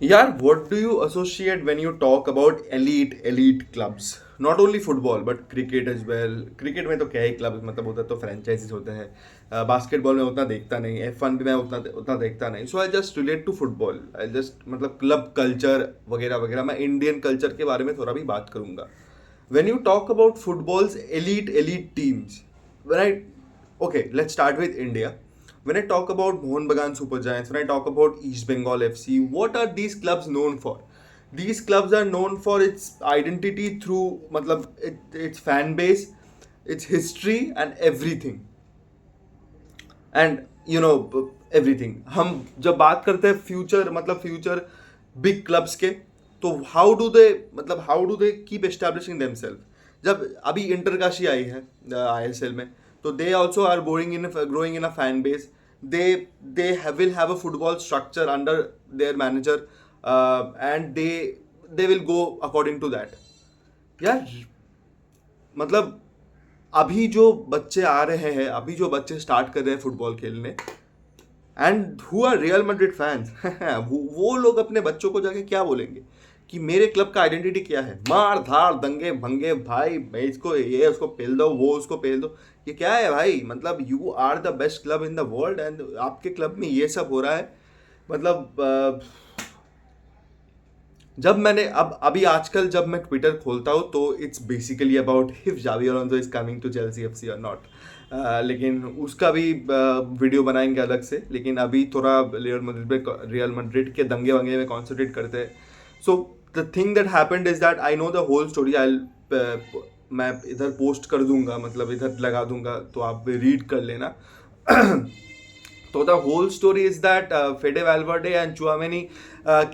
यार, what do you associate when you talk about elite clubs? Not only football but cricket as well. Cricket में तो क्या ही club मतलब होता है, तो फ्रेंचाइजीज होते हैं। बास्केटबॉल में उतना देखता नहीं, F1 भी मैं उतना उतना देखता नहीं। So I just relate to football. I just मतलब क्लब कल्चर वगैरह वगैरह, मैं इंडियन कल्चर के बारे में थोड़ा भी बात करूंगा। When you talk about football's elite teams, when I okay, let's start with India. When I talk about Mohun Bagan Super Giants, when I talk about East Bengal FC, what are these clubs known for? These clubs are known for its identity through its fan base, its history and everything. And everything. हम जब बात करते हैं future मतलब future big clubs के, तो how do they keep establishing themselves. जब अभी इंटर काशी आई है ISL में, तो they also are growing in a fan base. They they will have a football structure under their manager, and they will go according to that. यार मतलब अभी जो बच्चे आ रहे हैं, अभी जो बच्चे स्टार्ट कर रहे हैं फुटबॉल खेलने, and who are Real Madrid fans, वो लोग अपने बच्चों को जाके क्या बोलेंगे कि मेरे क्लब का आइडेंटिटी क्या है? मार धाड़ दंगे भंगे भाई, मैं इसको ये उसको पेल दो, वो उसको पेल दो। ये क्या है भाई? मतलब you are the best club in the world and आपके क्लब में ये सब हो रहा है। मतलब जब मैंने अब अभी आजकल जब मैं ट्विटर खोलता हूँ, तो इट्स बेसिकली अबाउट इफ जावी Alonso is coming to Chelsea FC or not. लेकिन उसका भी वीडियो बनाएंगे अलग से। लेकिन अभी थोड़ा रियल मैड्रिड के दंगे वंगे में कॉन्सेंट्रेट करते हैं। So the thing that happened is that I know the whole story. I मैं इधर पोस्ट कर दूंगा, मतलब इधर लगा दूंगा, तो आप रीड कर लेना। So the whole story is that Fede Valverde and Chouameni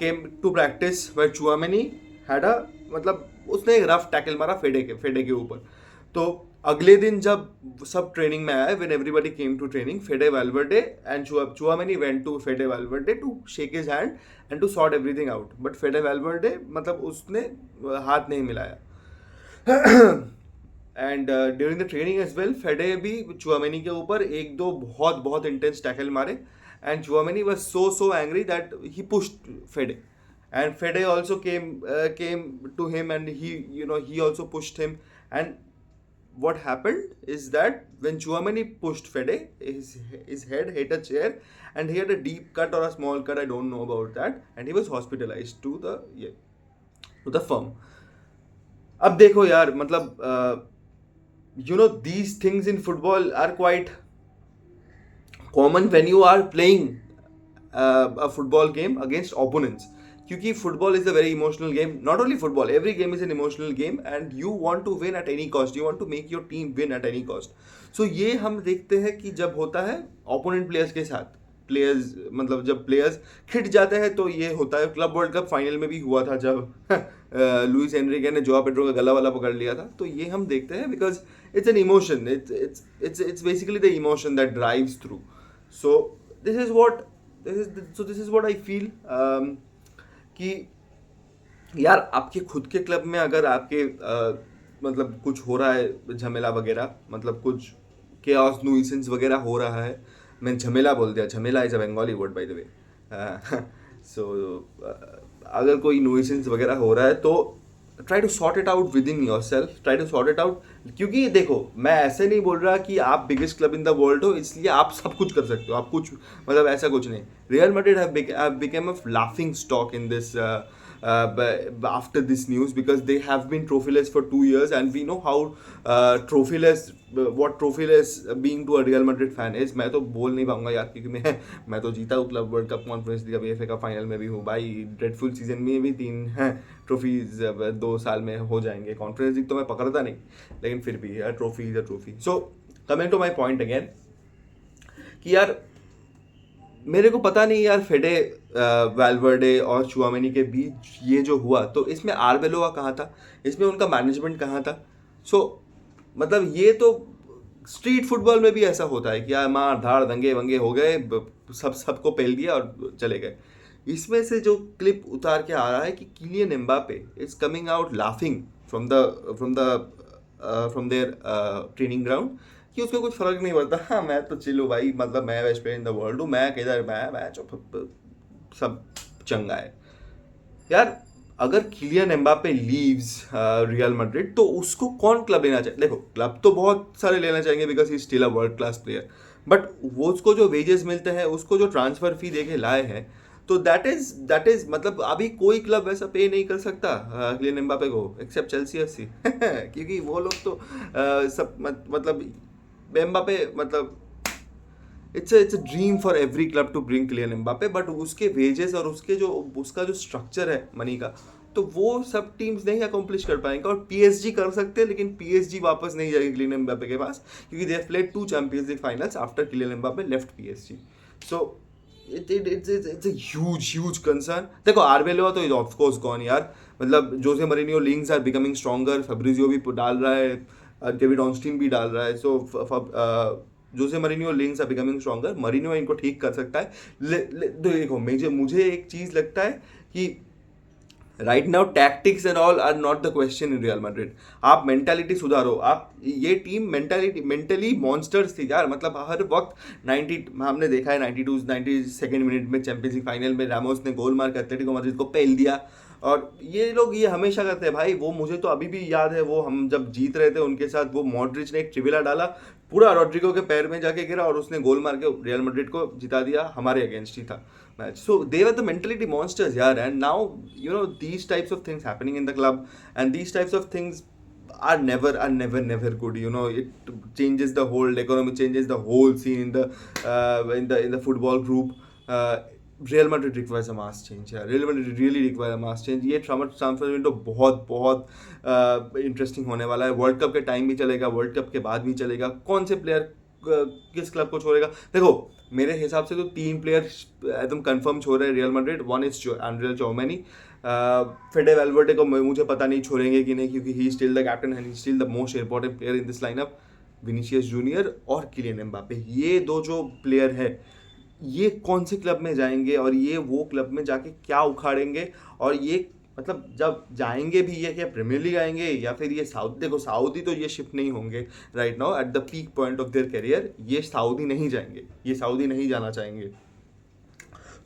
came to practice where Chouameni had a मतलब उसने एक रफ टैकल मारा फेडे के ऊपर। तो अगले दिन जब सब ट्रेनिंग में आए, when everybody came to training, Fede Valverde and Tchouameni went to Fede Valverde to shake his hand and to sort everything out, but Fede Valverde मतलब उसने हाथ नहीं मिलाया। And during the training as well, Fede भी Tchouameni के ऊपर एक दो बहुत बहुत इंटेंस टैकल मारे, and Tchouameni was so angry that he pushed Fede, and Fede also came to him, and he also pushed him. And what happened is that when Chouameni pushed Fede, his head hit a chair, and he had a deep cut or a small cut, I don't know about that, and he was hospitalized to the yeah, to the firm. अब देखो यार, मतलब these things in football are quite common when you are playing a football game against opponents, क्योंकि football is a very emotional game. Not only football, every game is an emotional game, and you want to win at any cost, you want to make your team win at any cost. So ये हम देखते हैं कि जब होता है opponent players के साथ, प्लेयर्स मतलब जब प्लेयर्स खिट जाते हैं, तो ये होता है। क्लब वर्ल्ड कप फाइनल में भी हुआ था, जब लुइस एनरिके ने जोआ पेड्रो का गला वाला पकड़ लिया था। तो ये हम देखते हैं because it's an emotion, it's basically the emotion that drives through. So this is what this is what I feel कि यार आपके खुद के क्लब में अगर आपके मतलब कुछ हो रहा है झमेला वगैरह, मतलब कुछ केओस नुइसेंस वगैरह हो रहा है। मैं झमेला बोल दिया, झमेला is a Bengali word by the way. So अगर कोई नुइसेंस वगैरह हो रहा है, तो try to sort it out within yourself, try to sort it out. क्योंकि देखो, मैं ऐसे नहीं बोल रहा कि आप biggest club in the world हो इसलिए आप सब कुछ कर सकते हो, आप कुछ मतलब ऐसा कुछ नहीं। Real Madrid have become a laughing stock in this after this news, because they have been trophyless for 2 years, and we know how trophyless what trophyless being to a Real Madrid fan is। मैं तो बोल नहीं पाऊंगा यार, क्योंकि मैं तो जीता हूँ club world cup, conference league, FA का फाइनल में भी हूँ भाई। ड्रेडफुल सीजन में भी 3 ट्रॉफीज 2 साल में हो जाएंगे। कॉन्फ्रेंस लीग तो मैं पकड़ता नहीं, लेकिन फिर भी यार trophy is a trophy. So coming to my point again, कि यार मेरे को पता नहीं यार, फेडे वाल्वर्डे और चुआमेनी के बीच ये जो हुआ, तो इसमें आर्बेलोआ कहाँ था, इसमें उनका मैनेजमेंट कहाँ था? सो मतलब ये तो स्ट्रीट फुटबॉल में भी ऐसा होता है कि यार मार धाड़ दंगे वंगे हो गए, सबको पेल दिया और चले गए। इसमें से जो क्लिप उतार के आ रहा है कि Kylian Mbappe is coming out laughing from their training ground, कि उसको कुछ फर्क नहीं पड़ता। हाँ, मैं तो चिल हूँ भाई, मतलब मैं best player in the world हूँ, मैं किधर मैं चुप, सब चंगा है। यार अगर Kylian Mbappe leaves Real Madrid तो उसको कौन क्लब लेना चाहिए? देखो क्लब तो बहुत सारे लेना चाहेंगे because he still a world class player, but वो उसको जो वेजेस मिलते हैं, उसको जो ट्रांसफर फी दे के लाए हैं, तो दैट इज मतलब अभी कोई क्लब वैसा पे नहीं कर सकता किलियन एम्बापे को एक्सेप्ट चेल्सी एफसी क्योंकि वो लोग तो सब मतलब एम्बापे मतलब it's a dream for every club to bring Kylian Mbappe, but उसके वेजेस और उसका जो स्ट्रक्चर है मनी का, तो वो सब टीम्स नहीं अकम्प्लिश कर पाएंगे। और पीएसजी कर सकते हैं, लेकिन पीएसजी वापस नहीं जाएगी किलियन एम्बापे के पास, क्योंकि they have played 2 Champions League finals after Kylian Mbappe left PSG. So it's a huge concern. देखो आर्बेलोआ तो इज ऑफ कोर्स गॉन यार, मतलब Jose Mourinho links are becoming stronger, Fabrizio भी डाल रहा है, डेविड ऑनस्टीन भी डाल रहा है, so Jose Mourinho links are becoming stronger, Mourinho इनको ठीक कर सकता है। देखो मुझे एक चीज लगता है कि right now tactics and all are not the question in Real Madrid. आप मेंटालिटी सुधारो। आप ये टीम मेंटली मॉन्स्टर्स थी यार, मतलब हर वक्त 90 हमने देखा है 92 मिनट में चैंपियंस लीग फाइनल में रामोस ने गोल मार के एटलेटिको मैड्रिड को पेल दिया। और ये लोग ये हमेशा करते हैं भाई, वो मुझे तो अभी भी याद है, वो हम जब जीत रहे थे उनके साथ, वो मॉड्रिच ने एक ट्रिविला डाला, पूरा रॉड्रिगो के पैर में जाके गिरा और उसने गोल मार के रियल मैड्रिड को जिता दिया, हमारे अगेंस्ट ही था match. So they were the mentality monsters, yeah. And now, these types of things happening in the club, and these types of things are never good. It changes the whole economy, changes the whole scene in the football group. Real Madrid requires a mass change. Yeah, Real Madrid really requires a mass change. ये transfer window बहुत बहुत interesting होने वाला है। World cup के time भी चलेगा, world cup के बाद भी चलेगा। कौन से प्लेयर किस क्लब को छोड़ेगा? देखो मेरे हिसाब से तो 3 प्लेयर एकदम कंफर्म छोड़ रहे हैं रियल मैड्रिड। वन इज एंड्रियल चौमेनी, फेडे वेल्वर्डे को मुझे पता नहीं छोड़ेंगे कि नहीं, क्योंकि he still the captain and he still the most important player in this lineup. Vinicius Junior और किलियन एम्बापे, ये 2 जो प्लेयर है, ये कौन से क्लब में जाएंगे और ये वो क्लब में जाके क्या उखाड़ेंगे? और ये मतलब जब जाएंगे भी, ये क्या प्रीमियर लीग आएंगे या फिर ये देखो सऊदी तो ये शिफ्ट नहीं होंगे right now at the peak point of their career, ये सऊदी नहीं जाएंगे, ये सऊदी नहीं जाना चाहेंगे।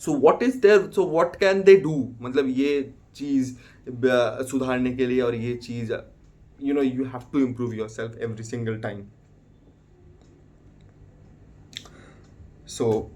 So what can they do, मतलब ये चीज़ सुधारने के लिए, और ये चीज़ you have to improve yourself every single time. So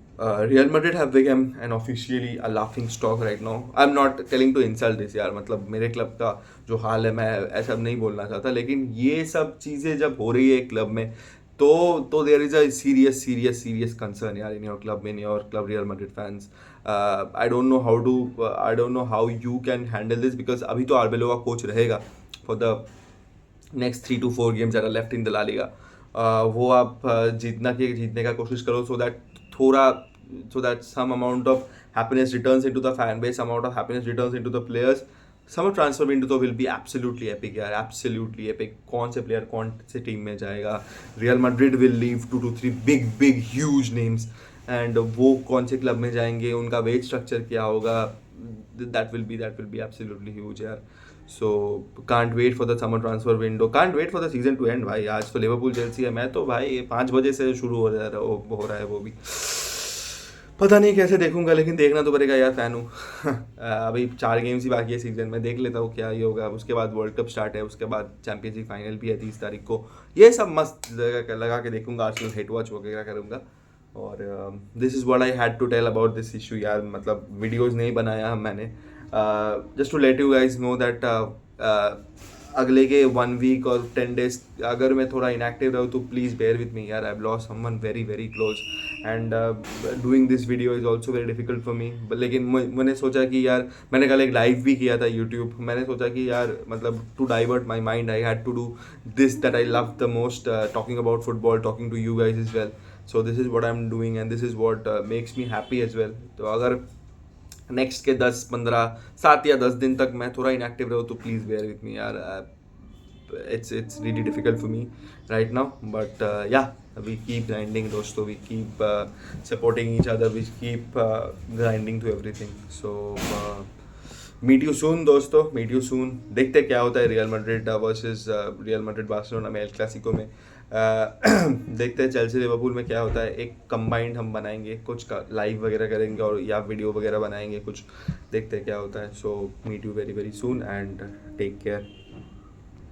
Real Madrid have become an officially a laughing stock right now. I'm not telling to insult this यार, मतलब मेरे क्लब का जो हाल है, मैं ऐसा नहीं बोलना चाहता, लेकिन ये सब चीज़ें जब हो रही है एक क्लब में, तो there is a serious concern यार in your club, in your club Real Madrid fans. I don't know how you can handle this, because अभी तो आर्बेलोआ कोच रहेगा for the next 3 to 4 games that are left in the La Liga. वो आप जीतने का कोशिश करो, so that some amount of happiness returns into the fan base, some amount of happiness returns into the players. Summer transfer window will be absolutely epic यार, absolutely epic। कौन से player कौन से टीम में जाएगा? Real Madrid will leave 2 to 3 big huge names, and वो कौन से क्लब में जाएंगे, उनका वेज स्ट्रक्चर क्या होगा, that will be absolutely huge यार। So can't wait for the summer transfer window, can't wait for the season to end भाई। आज तो लिवरपूल चेल्सी है, मैं तो भाई 5 बजे से शुरू हो रहा है वो भी, पता नहीं कैसे देखूंगा, लेकिन देखना तो पड़ेगा यार, फैन हूँ। अभी 4 गेम्स ही बाकी है सीजन में, देख लेता हूँ क्या ये होगा। उसके बाद वर्ल्ड कप स्टार्ट है, उसके बाद चैंपियंस लीग फाइनल भी है 30 तारीख को, ये सब मस्त लगा के देखूंगा, आर्सेनल हेट वॉच वगैरह करूँगा। और this is what I had to tell about this issue यार, मतलब वीडियोज़ नहीं बनाया मैंने, just to let you guys know that अगले के 1 वीक और 10 डेज अगर मैं थोड़ा इनएक्टिव रहूँ तो प्लीज़ बेयर विथ मी यार। I have lost someone very close, and doing this video is also very difficult for me. लेकिन मैंने सोचा कि यार, मैंने कल एक लाइव भी किया था यूट्यूब, मैंने सोचा कि यार मतलब to divert my mind I had to do this that I love the most, talking about football, talking to you guys is well. So this is what I am doing and this is what makes me happy as well. तो अगर next के 7 या 10 दिन तक मैं थोड़ा inactive रहूँ तो प्लीज़ बेयर विथ मी यार। It's really difficult for me right now, but yeah, we keep grinding दोस्तों, we keep supporting each other, we keep grinding to everything. So meet you soon दोस्तों, meet you soon। देखते क्या होता है real Madrid versus real Madrid Barcelona में, El Clasico में। देखते हैं चेल्सी लिवरपूल में क्या होता है। एक कंबाइंड हम बनाएंगे, कुछ का लाइव वगैरह करेंगे और या वीडियो वगैरह बनाएंगे कुछ, देखते हैं क्या होता है। So meet you very very soon and take care.